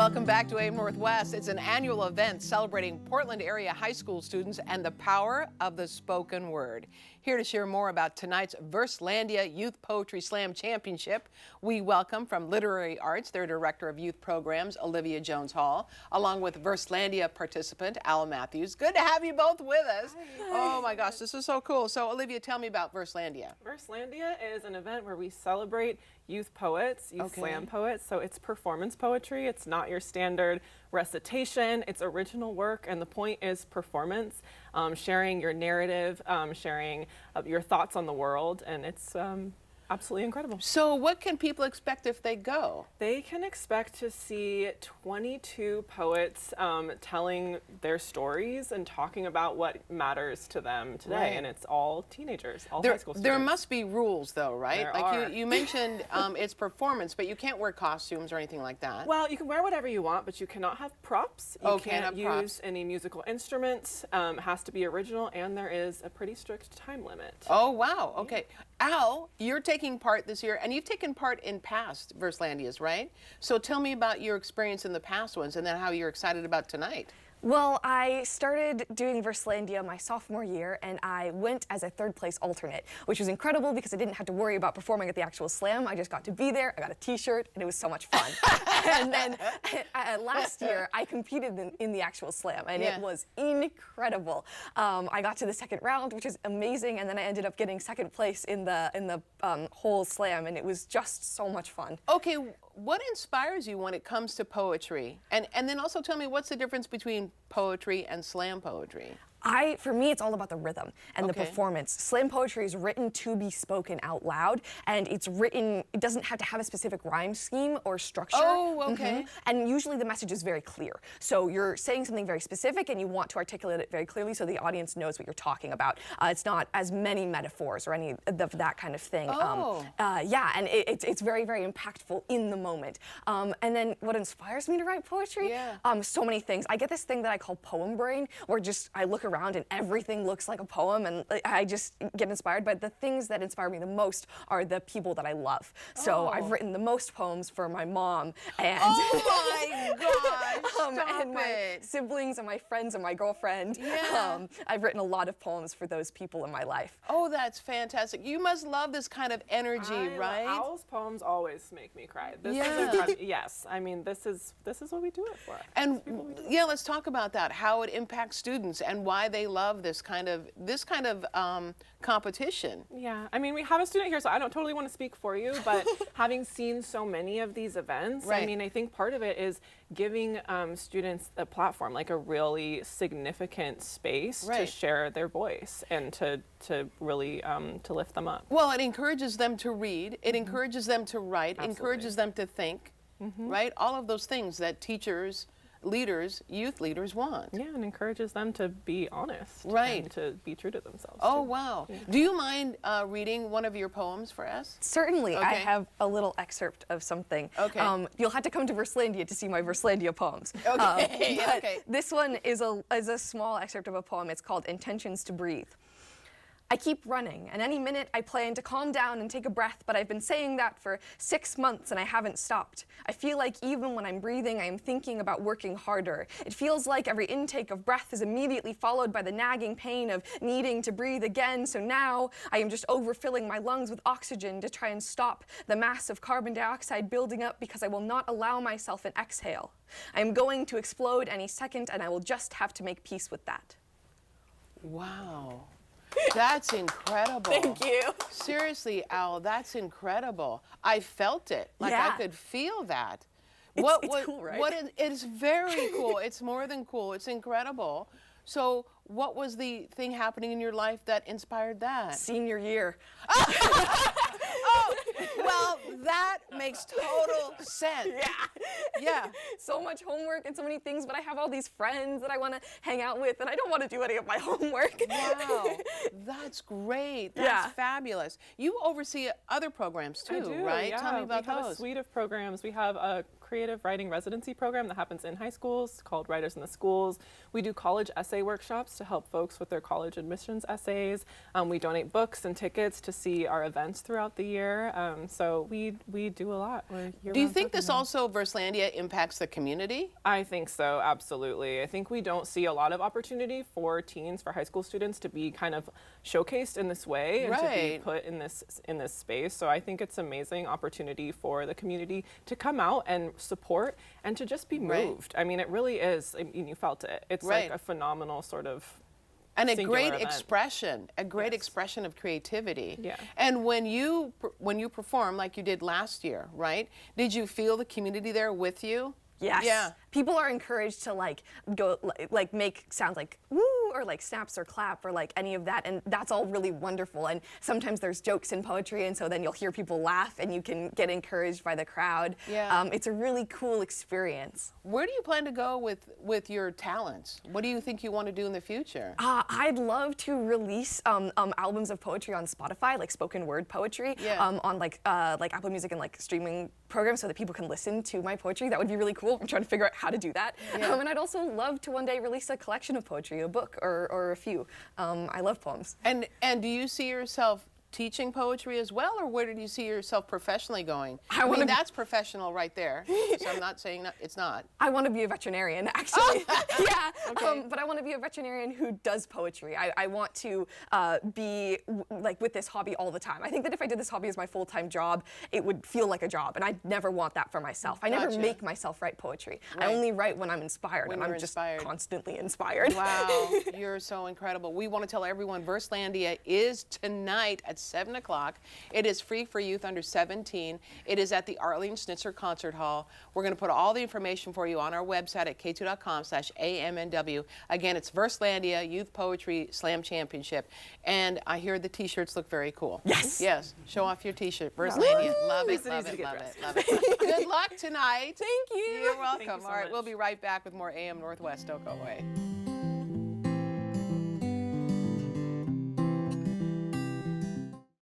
Welcome back to AM Northwest. It's an annual event celebrating Portland area high school students and the power of the spoken word. Here to share more about tonight's Verselandia Youth Poetry Slam Championship, we welcome from Literary Arts their Director of Youth Programs, Olivia Jones Hall, along with Verselandia participant, Al Matthews. Good to have you both with us. Hi. Oh my gosh, this is so cool. So Olivia, tell me about Verselandia. Verselandia is an event where we celebrate youth poets, youth slam poets. So it's performance poetry. It's not your standard recitation. It's original work, and the point is performance, sharing your narrative, sharing your thoughts on the world, and it's absolutely incredible. So what can people expect if they go? They can expect to see 22 poets telling their stories and talking about what matters to them today. Right. And it's all teenagers, all There, high school students. there must be rules though, right? There like are. you mentioned it's performance, but you can't wear costumes or anything like that. Well, you can wear whatever you want, but you cannot have props. You can't have use props. any musical instruments. It has to be original, and there is a pretty strict time limit. Oh, wow. Okay. Al, you're taking part this year, and you've taken part in past Verselandias, right? So tell me about your experience in the past ones and then how you're excited about tonight. Well, I started doing Verselandia my sophomore year, and I went as a third-place alternate, which was incredible because I didn't have to worry about performing at the actual slam. I just got to be there, I got a t-shirt, and it was so much fun. And then last year, I competed in the actual slam, and it was incredible. I got to the second round, which is amazing, and then I ended up getting second place in the whole slam, and it was just so much fun. Okay, what inspires you when it comes to poetry? And then also tell me, what's the difference between poetry and slam poetry? For me, it's all about the rhythm and the performance. Slam poetry is written to be spoken out loud, and it doesn't have to have a specific rhyme scheme or structure. Oh, okay. And usually the message is very clear. So you're saying something very specific, and you want to articulate it very clearly so the audience knows what you're talking about. It's not as many metaphors or any of that kind of thing. Yeah, and it's very, very impactful in the moment. And then what inspires me to write poetry? So many things. I get this thing that I call poem brain, where I look around and everything looks like a poem, and I just get inspired. But the things that inspire me the most are the people that I love. So I've written the most poems for my mom and my gosh, and my siblings and my friends and my girlfriend. I've written a lot of poems for those people in my life. Oh, that's fantastic. You must love this kind of energy, right? Al's poems always make me cry. This is incredible. Yes, I mean, this is what we do it for. And let's talk about that, how it impacts students and why they love this kind of competition. Yeah, I mean, we have a student here, so I don't totally want to speak for you, but having seen so many of these events, I mean, I think part of it is giving students a platform, like a really significant space to share their voice and to really to lift them up. Well, it encourages them to read, it encourages them to write, encourages them to think, right? All of those things that teachers, leaders, youth leaders want. Yeah, and encourages them to be honest. Right. And to be true to themselves. Oh, wow. Yeah. Do you mind reading one of your poems for us? Certainly. I have a little excerpt of something. Okay. You'll have to come to Verselandia to see my Verselandia poems. Okay. This one is a small excerpt of a poem. It's called Intentions to Breathe. I keep running, and any minute I plan to calm down and take a breath, but I've been saying that for 6 months and I haven't stopped. I feel like even when I'm breathing, I am thinking about working harder. It feels like every intake of breath is immediately followed by the nagging pain of needing to breathe again, so now I am just overfilling my lungs with oxygen to try and stop the mass of carbon dioxide building up because I will not allow myself an exhale. I am going to explode any second, and I will just have to make peace with that. Wow. That's incredible. Thank you. Seriously, Al, that's incredible. I felt it. Like I could feel that. It's cool, right? It's very cool. It's more than cool. It's incredible. So what was the thing happening in your life that inspired that? Senior year. Oh, well, that makes total sense. Yeah. So much homework and so many things, but I have all these friends that I want to hang out with, and I don't want to do any of my homework. Wow, that's great. That's fabulous. You oversee other programs too, I do, right? Yeah. Tell me about we have those. a suite of programs. We have a creative writing residency program that happens in high schools called Writers in the Schools. We do college essay workshops to help folks with their college admissions essays. We donate books and tickets to see our events throughout the year. So we do a lot. Do you think this also, Verselandia, impacts the community? I think so, absolutely. I think we don't see a lot of opportunity for teens, for high school students to be kind of showcased in this way and to be put in this space. So I think it's an amazing opportunity for the community to come out and support and to just be moved. I mean, it really is. I mean, you felt it. It's like a phenomenal sort of and a great event. expression, a great expression of creativity. Yeah. And when you perform like you did last year, right? Did you feel the community there with you? Yes. Yeah. People are encouraged to go make sounds like woo or like snaps or clap or like any of that, and that's all really wonderful. And sometimes there's jokes in poetry, and so then you'll hear people laugh and you can get encouraged by the crowd. Yeah. It's a really cool experience. Where do you plan to go with your talents? What do you think you want to do in the future? I'd love to release albums of poetry on Spotify, like spoken word poetry, on like Apple Music and like streaming programs so that people can listen to my poetry. That would be really cool. I'm trying to figure out how to do that. Yeah. And I'd also love to one day release a collection of poetry, a book or a few. I love poems. And do you see yourself teaching poetry as well, or where do you see yourself professionally going? I mean, that's professional right there. So I'm not saying it's not. I want to be a veterinarian, actually. Yeah, okay. But I want to be a veterinarian who does poetry. I want to be like with this hobby all the time. I think that if I did this hobby as my full-time job, it would feel like a job, and I never want that for myself. I never make myself write poetry. I only write when I'm inspired, and I'm just constantly inspired. Wow, you're so incredible. We want to tell everyone Verselandia is tonight at 7 o'clock. It is free for youth under 17. It is at the Arlene Schnitzer Concert Hall. We're going to put all the information for you on our website at k2.com/AMNW. Again, it's Verselandia Youth Poetry Slam Championship. And I hear the t-shirts look very cool. Yes. Yes. Show off your t-shirt. Verselandia. Love it, love it, love it. Good luck tonight. Thank you. You're welcome. Thank you so All right, much. we'll be right back with more AM Northwest. Don't go away.